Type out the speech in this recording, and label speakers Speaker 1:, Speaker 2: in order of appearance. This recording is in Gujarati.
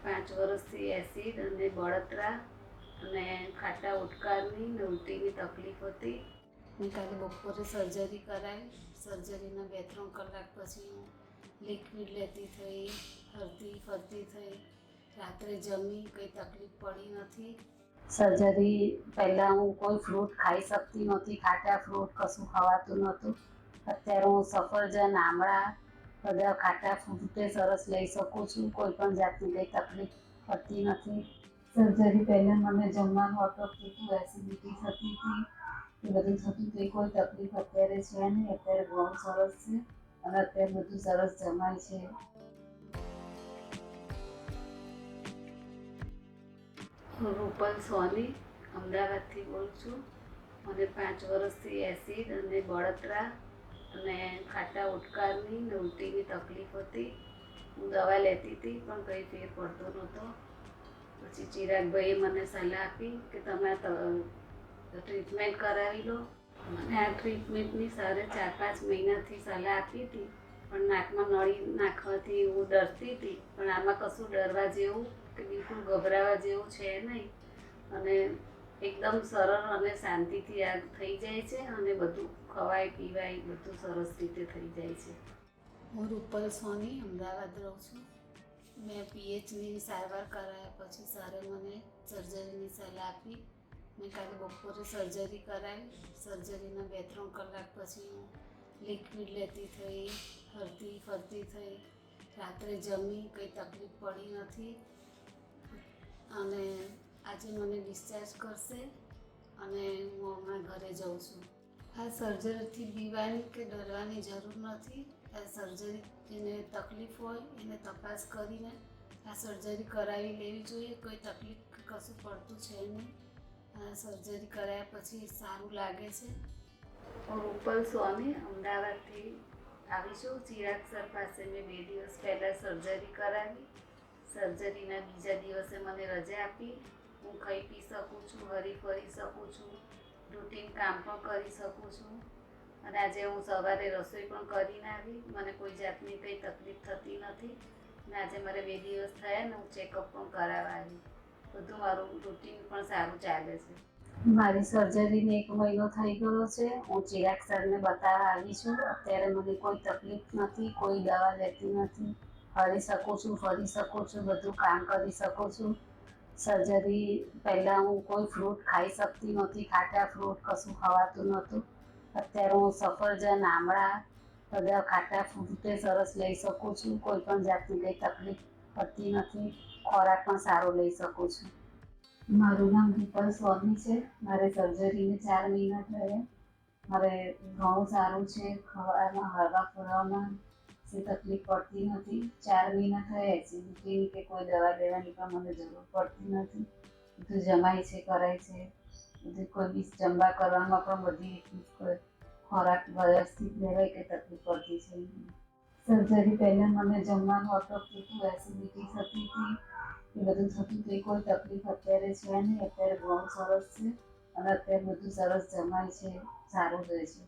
Speaker 1: 5 વર્ષથી એસિડ અને બળતરા અને ખાટા ઉટકારની ને ઉલટીની તકલીફ હતી. મેં કાલે બપોરે સર્જરી કરાવી. સર્જરીના 2-3 કલાક પછી હું લિક્વિડ લેતી થઈ, હરતી ફરતી થઈ. રાત્રે જમી, કંઈ તકલીફ પડી નથી. સર્જરી પહેલાં હું કોઈ ફ્રૂટ ખાઈ શકતી નહોતી, ખાટા ફ્રૂટ કશું ખવાતું નહોતું. અત્યારે હું સફરજન, આમળા બધા ખાટા ફ્રૂટે સરસ લઈ શકું છું. કોઈ પણ જાતની કંઈ તકલીફ પડતી નથી. સર્જરી પહેલાં મને જમવાનું અટકતું હતું, એસિડિટી થતી હતી, એ બધું થતું હતું. કોઈ તકલીફ અત્યારે છે નહીં. અત્યારે ઘણું સરસ છે અને અત્યારે બધું સરસ જમાય છે. હું રૂપલ સોની અમદાવાદથી બોલું છું. મને 5 વર્ષથી એસિડ અને બળતરા અને ખાટા ઉટકારની ને ઉલટીની તકલીફ હતી. હું દવા લેતી હતી પણ કંઈ ફેર પડતો નહોતો. પછી ચિરાગભાઈએ મને સલાહ આપી કે તમે ટ્રીટમેન્ટ કરાવી લો. મને આ ટ્રીટમેન્ટની સારે 4-5 મહિનાથી સલાહ આપી હતી, પણ નાકમાં નળી નાખવાથી હું ડરતી હતી. પણ આમાં કશું ડરવા જેવું કે બિલકુલ ગભરાવા જેવું છે નહીં અને એકદમ સરળ અને શાંતિથી આ થઈ જાય છે અને બધું ખવાય પીવાય બધું સરસ રીતે થઈ જાય છે. હું રૂપલ સોની અમદાવાદ રહું છું. મેં પીએચની સારવાર કરાયા પછી સરે મને સર્જરીની સલાહ આપી. મેં કાલે બપોરે સર્જરી કરાવી. સર્જરીના 2-3 કલાક પછી હું લિક્વિડ લેતી થઈ, હરતી ફરતી થઈ. રાત્રે જમી, કંઈ તકલીફ પડી નથી અને આજે મને ડિસ્ચાર્જ કરશે અને હું હમણાં ઘરે જાઉં છું. આ સર્જરીથી બીવાની કે ડરવાની જરૂર નથી. આ સર્જરી જેને તકલીફ હોય એને તપાસ કરીને આ સર્જરી કરાવી લેવી જોઈએ. કોઈ તકલીફ કશું પડતું છે નહીં. આ સર્જરી કરાયા પછી સારું લાગે છે. હું રૂપલ સોની અમદાવાદથી આવી છું. ચિરાગ સર પાસે મેં 2 દિવસ પહેલાં સર્જરી કરાવી. સર્જરીના બીજા દિવસે મને રજા આપી. હું ખાઈ પી શકું છું, હરી ફરી શકું છું, રૂટીન કામ પણ કરી શકું છું અને આજે હું સવારે રસોઈ પણ કરીને આવી. મને કોઈ જાતની કંઈ તકલીફ થતી નથી અને આજે મારે 2 દિવસ થયા ને હું ચેકઅપ પણ કરાવવા આવી. બધું મારું રૂટીન પણ સારું ચાલે છે. મારી સર્જરીને 1 મહિનો થઈ ગયો છે. હું ચિરાગ સરને બતાવવા આવી છું. અત્યારે મને કોઈ તકલીફ નથી, કોઈ દવા લેતી નથી. હરી શકું છું, ફરી શકું છું, બધું કામ કરી શકું છું. સર્જરી પહેલાં હું કોઈ ફ્રૂટ ખાઈ શકતી નહોતી, ખાટા ફ્રૂટ કશું ખવાતું નહોતું. અત્યારે હું સફરજન, આમળા બધા ખાટા ફ્રૂટે સરસ લઈ શકું છું. કોઈ પણ જાતની કંઈ તકલીફ પડતી નથી. ખોરાક પણ સારો લઈ શકું છું. મારું નામ રૂપલ સોની છે. મારે સર્જરીને 4 મહિના થયા. મારે ઘણું સારું છે. ખાવામાં, હરવા ફરવામાં તકલીફ પડતી નથી. 4 મહિના થયા. એસિડિટીની કે કોઈ દવા લેવાની પણ મને જરૂર પડતી નથી. બધું જમાય છે, કરાય છે. બધું કોઈ બી જમવા કરવામાં પણ બધી ખોરાક વ્યવસ્થિત લેવાય કે તકલીફ પડતી છે. સર્જરી પહેલાં મને જમવાનું અટકતું હતું, એસિડિટી થતી હતી, એ બધું થતું હતું. કોઈ તકલીફ અત્યારે છે નહીં. અત્યારે ઘણું સરસ છે અને અત્યારે બધું સરસ જમાય છે, સારું રહે છે.